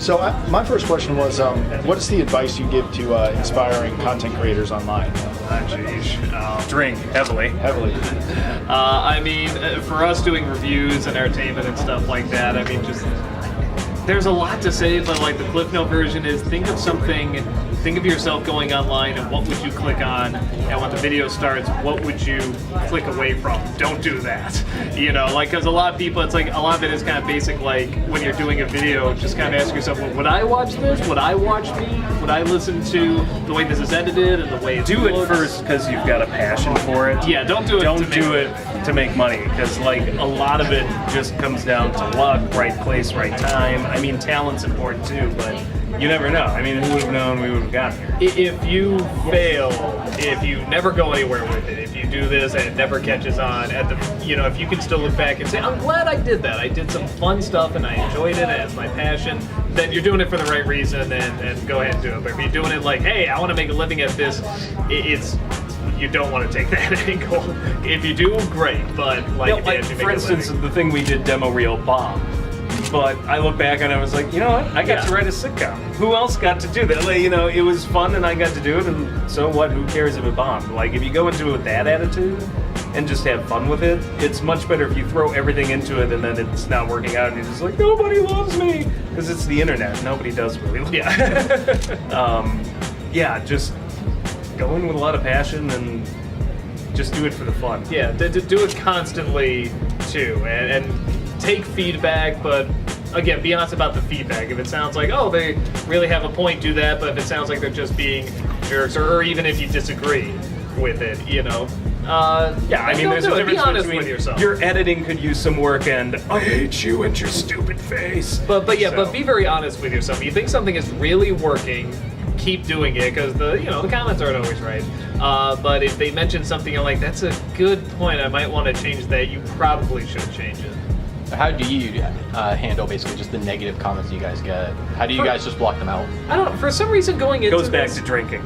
So my first question was, what is the advice you give to inspiring content creators online? Drink heavily. I mean, for us doing reviews and entertainment and stuff like that, I mean, just there's a lot to say, but like the Cliff Note version is think of yourself going online and what would you click on, and when the video starts, what would you click away from? Don't do that. You know, like, because a lot of people, it's like, a lot of it is kind of basic, like, when you're doing a video, just kind of ask yourself, well, would I watch this? Would I watch me? Would I listen to the way this is edited and the way it's Do it first because you've got a passion for it. Yeah, don't do it to make money, because like a lot of it just comes down to luck, right place, right time. I mean, talent's important too, but you never know. I mean, who would have known we would have gotten here? If you fail, if you never go anywhere with it, if you do this and it never catches on, at the, you know, if you can still look back and say, I'm glad I did that. I did some fun stuff and I enjoyed it and it's my passion, then you're doing it for the right reason and go ahead and do it. But if you're doing it like, hey, I want to make a living at this, you don't want to take that angle. If you do, great. But like, for instance, the thing we did, demo reel bombed. But I look back and I was like, you know what? I got to write a sitcom. Who else got to do that? Like, you know, it was fun and I got to do it, and so what? Who cares if it bombed? Like, if you go into it with that attitude and just have fun with it, it's much better if you throw everything into it and then it's not working out and you're just like, nobody loves me. Because it's the internet. Nobody does really love just go in with a lot of passion and just do it for the fun. Yeah, do it constantly too, and take feedback, but again, be honest about the feedback. If it sounds like, oh, they really have a point, do that, but if it sounds like they're just being jerks, or even if you disagree with it, you know. I mean, there's a difference be honest between with yourself. Your editing could use some work and I hate you and your stupid face. But be very honest with yourself. You think something is really working, keep doing it, because the comments aren't always right. But if they mention something you're like, that's a good point, I might want to change that, you probably should change it. How do you handle basically just the negative comments you guys get? How do you guys just block them out? I don't know. For some reason, going into goes back to drinking.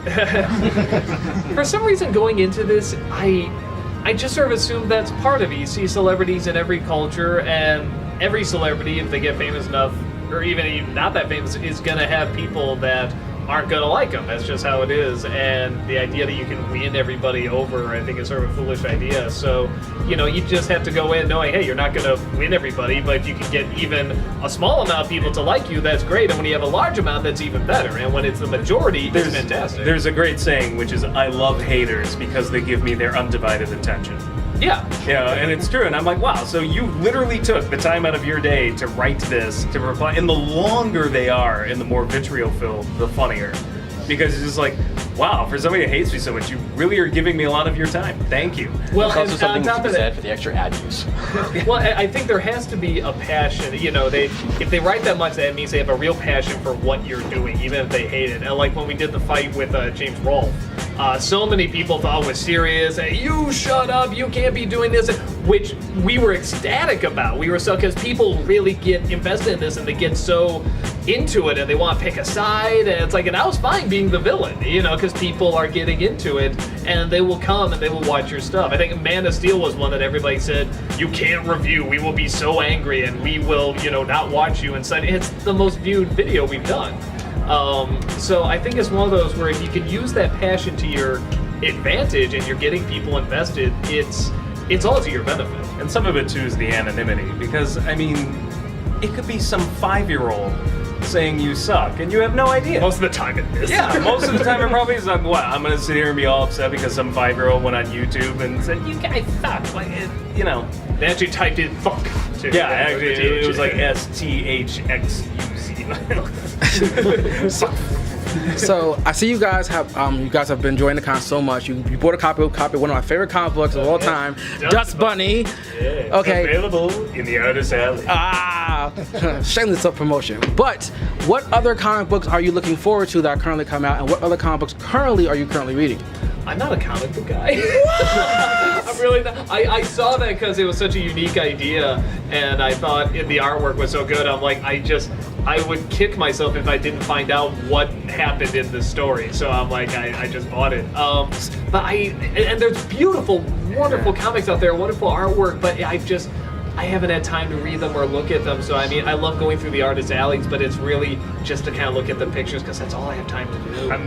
For some reason, going into this, I just sort of assume that's part of it. You see celebrities in every culture, and every celebrity, if they get famous enough, or even not that famous, is going to have people that aren't going to like them. That's just how it is. And the idea that you can win everybody over, I think, is sort of a foolish idea. So, you just have to go in knowing, hey, you're not going to win everybody, but if you can get even a small amount of people to like you, that's great. And when you have a large amount, that's even better. And when it's the majority, it's fantastic. There's a great saying, which is, I love haters because they give me their undivided attention. Yeah. And it's true. And I'm like, wow, so you literally took the time out of your day to write this, to reply. And the longer they are and the more vitriol-filled, the funnier. Because it's just like, wow, for somebody who hates me so much, you really are giving me a lot of your time. Thank you. Well, there's also something to be said for the extra ad use. Well, I think there has to be a passion. If they write that much, that means they have a real passion for what you're doing, even if they hate it. And like when we did the fight with James Rolfe, so many people thought it was serious. Hey, you shut up, you can't be doing this, which we were ecstatic about. We were so, because people really get invested in this and they get so into it and they want to pick a side, and it's like, and I was fine being the villain, because people are getting into it and they will come and they will watch your stuff. I think Man of Steel was one that everybody said, you can't review, we will be so angry and we will, not watch you, and so it's the most viewed video we've done. So I think it's one of those where if you can use that passion to your advantage and you're getting people invested, it's all to your benefit. And some of it too is the anonymity, because I mean, it could be some 5-year-old saying you suck and you have no idea. Most of the time it is. Yeah, most of the time it probably is like, what, I'm gonna sit here and be all upset because some 5-year-old went on YouTube and said, you guys suck. Like, They actually typed in fuck too. Yeah, actually it was like STHXUZ. Suck. So I see you guys have been enjoying the con so much. You bought a copy of one of my favorite comic books of all time, Dust Bunny. Yeah, okay. Available in the artist alley. Shameless self-promotion. But what other comic books are you looking forward to that are currently come out, and what other comic books are you currently reading? I'm not a comic book guy. I'm really not. I saw that because it was such a unique idea, and I thought the artwork was so good. I'm like, I would kick myself if I didn't find out what happened in the story. So I'm like, I just bought it. And there's beautiful, wonderful comics out there, wonderful artwork, but I haven't had time to read them or look at them. So I mean, I love going through the artist alleys, but it's really just to kind of look at the pictures because that's all I have time to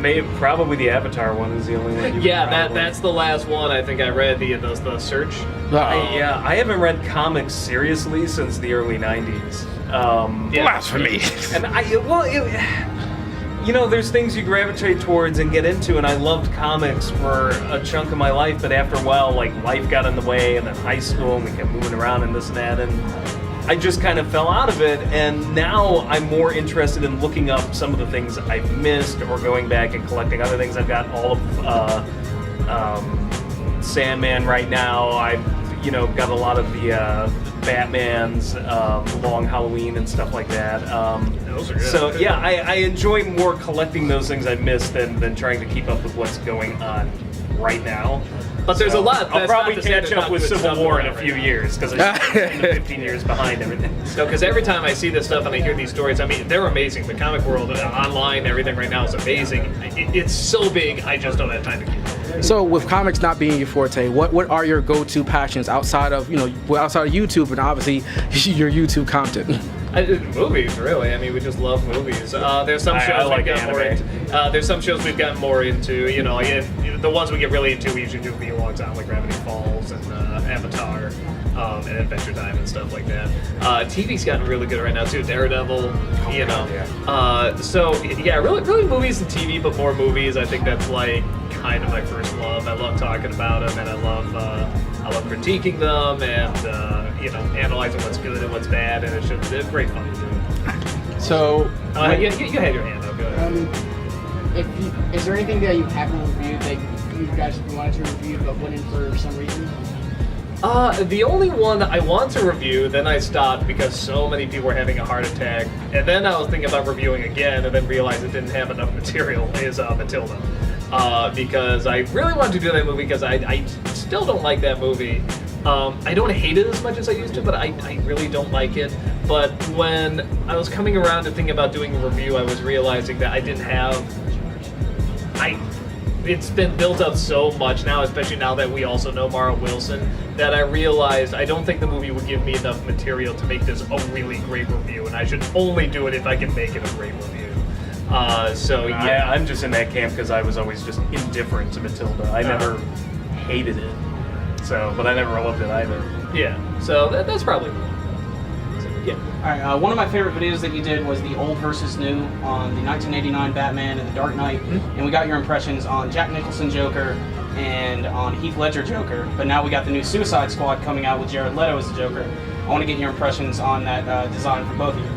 do. Probably the Avatar one is the only one. That's the last one I think I read. The Search. I haven't read comics seriously since the early '90s. Blasphemy. And there's things you gravitate towards and get into, and I loved comics for a chunk of my life, but after a while, like, life got in the way, and then high school, and we kept moving around and this and that, and I just kind of fell out of it, and now I'm more interested in looking up some of the things I've missed, or going back and collecting other things. I've got all of Sandman right now. I've, got a lot of the Batman's, Long Halloween and stuff like that. Those are good. So yeah, I enjoy more collecting those things I missed than trying to keep up with what's going on right now. But there's a lot. I'll probably catch up with Civil Civil War in a few years because I'm 15 years behind everything. No, because every time I see this stuff and I hear these stories, I mean, they're amazing. The comic world, online, everything right now is amazing. It's so big, I just don't have time to keep up. So with comics not being your forte, what are your go-to passions outside of YouTube and obviously your YouTube content? Movies, really. I mean, we just love movies. There's some shows like we've gotten more anime. into. There's some shows we've gotten more into. The ones we get really into, we usually do vlogs on, like Gravity Falls and Avatar, and Adventure Time and stuff like that. TV's gotten really good right now too. Daredevil, really movies and TV, but more movies. I think that's like kind of my first love. I love talking about them, and I love critiquing them, and analyzing what's good and what's bad, and it's great fun to do. So, you had your hand up. Go ahead. Is there anything that you haven't reviewed that you guys wanted to review but wouldn't for some reason? The only one I want to review, then I stopped because so many people were having a heart attack, and then I was thinking about reviewing again, and then realized it didn't have enough material, is Matilda. Because I really wanted to do that movie because I still don't like that movie. I don't hate it as much as I used to, but I really don't like it. But when I was coming around to thinking about doing a review, I was realizing that I didn't have... It's been built up so much now, especially now that we also know Mara Wilson, that I realized I don't think the movie would give me enough material to make this a really great review, and I should only do it if I can make it a great review. I'm just in that camp because I was always just indifferent to Matilda. I never hated it, but I never loved it either. Yeah, so that's probably the one. Yeah. All right. One of my favorite videos that you did was the old versus new on the 1989 Batman and the Dark Knight, and we got your impressions on Jack Nicholson Joker and on Heath Ledger Joker. But now we got the new Suicide Squad coming out with Jared Leto as the Joker. I want to get your impressions on that design for both of you.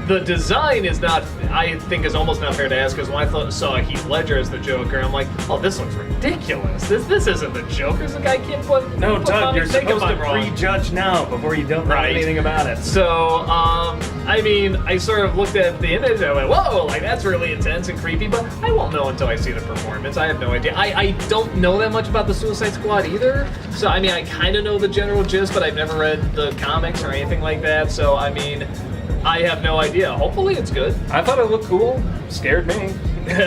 The design is not, I think, is almost not fair to ask, because when I saw Heath Ledger as the Joker, I'm like, oh, this looks ridiculous. This isn't the Joker. The guy can't put. No, put Doug, you're makeup supposed to on wrong. prejudge now before you don't know anything about it. So, I mean, I sort of looked at the image and I went, whoa, like that's really intense and creepy, but I won't know until I see the performance. I have no idea. I don't know that much about the Suicide Squad either. So, I mean, I kind of know the general gist, but I've never read the comics or anything like that. So, I mean, I have no idea. Hopefully it's good. I thought it looked cool. Scared me. I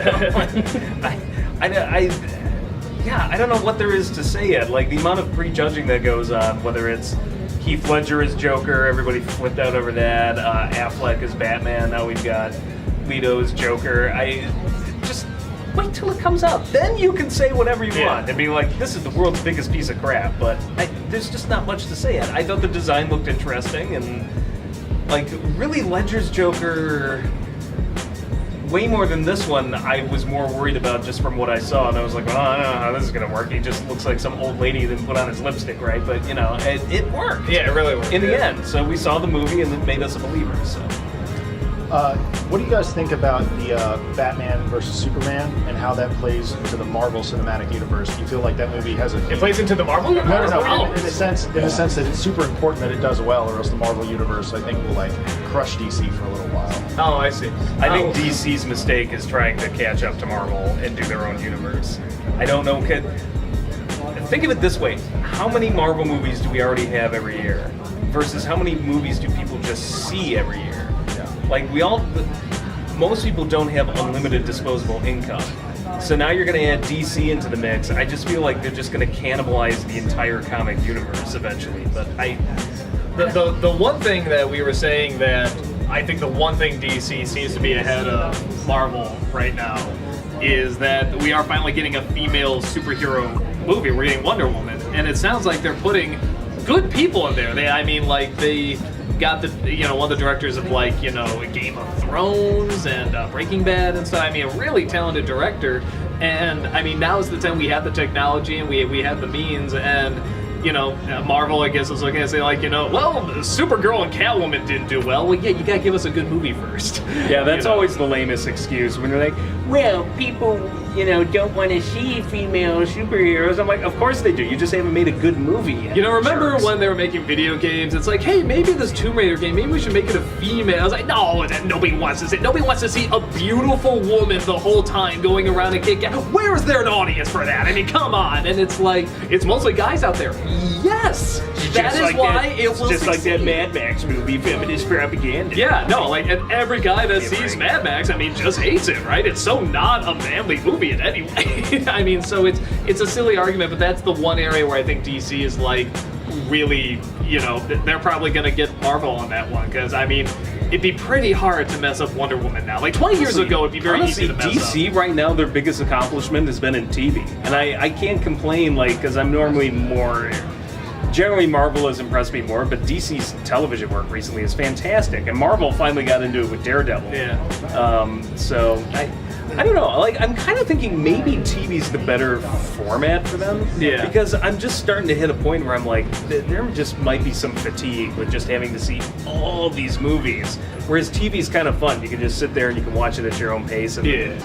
don't know what there is to say yet. Like, the amount of prejudging that goes on, whether it's Heath Ledger as Joker, everybody flipped out over that, Affleck as Batman, now we've got Leto as Joker. Just wait till it comes out. Then you can say whatever you want and be like, this is the world's biggest piece of crap. But there's just not much to say yet. I thought the design looked interesting, and like, really, Ledger's Joker, way more than this one, I was more worried about just from what I saw, and I was like, well, I don't know how this is going to work. He just looks like some old lady that put on his lipstick, right? But, it worked. Yeah, it really worked. In the end. So we saw the movie, and it made us a believer, so. What do you guys think about the Batman versus Superman and how that plays into the Marvel Cinematic Universe? Do you feel like that movie has a... It plays into the Marvel Universe? No. In the sense that it's super important that it does well, or else the Marvel Universe, I think, will crush DC for a little while. Oh, I see. I think DC's mistake is trying to catch up to Marvel and do their own universe. I don't know. Think of it this way: how many Marvel movies do we already have every year, versus how many movies do people just see every year? Like, most people don't have unlimited disposable income. So now you're going to add DC into the mix. I just feel like they're just going to cannibalize the entire comic universe eventually. But The one thing that we were saying that I think the one thing DC seems to be ahead of Marvel right now is that we are finally getting a female superhero movie. We're getting Wonder Woman, and it sounds like they're putting good people in there. They got one of the directors of Game of Thrones and Breaking Bad and stuff. I mean, a really talented director. And I mean, now is the time we have the technology and we have the means, and Marvel, I guess, is looking at say well, Supergirl and Catwoman didn't do well. Well, yeah, you gotta give us a good movie first. Yeah, that's always the lamest excuse when they're like, well, people, don't want to see female superheroes. I'm like, of course they do. You just haven't made a good movie yet. Remember Jerks. when they were making video games? It's like, hey, maybe this Tomb Raider game, maybe we should make it a female. I was like, no, nobody wants to see. Nobody wants to see a beautiful woman the whole time going around and kicking. Where is there an audience for that? I mean, come on. And it's like, it's mostly guys out there. Yes, that is why it will just succeed. like that Mad Max movie, feminist propaganda. Yeah, no, and every guy that sees Mad Max, I mean, just hates it, right? It's so not a manly movie in any way. I mean, so it's a silly argument, but that's the one area where I think DC is really, they're probably gonna get Marvel on that one, because I mean, it'd be pretty hard to mess up Wonder Woman now. 20 years ago, it'd be very easy to mess DC up. right now, their biggest accomplishment has been in TV, and I can't complain, because I'm normally more. Generally, Marvel has impressed me more, but DC's television work recently is fantastic, and Marvel finally got into it with Daredevil. Yeah. So I don't know. I'm kind of thinking maybe TV's the better format for them. Yeah. Because I'm just starting to hit a point where I'm like, there just might be some fatigue with just having to see all these movies. Whereas TV's kind of fun. You can just sit there and you can watch it at your own pace. And Yeah.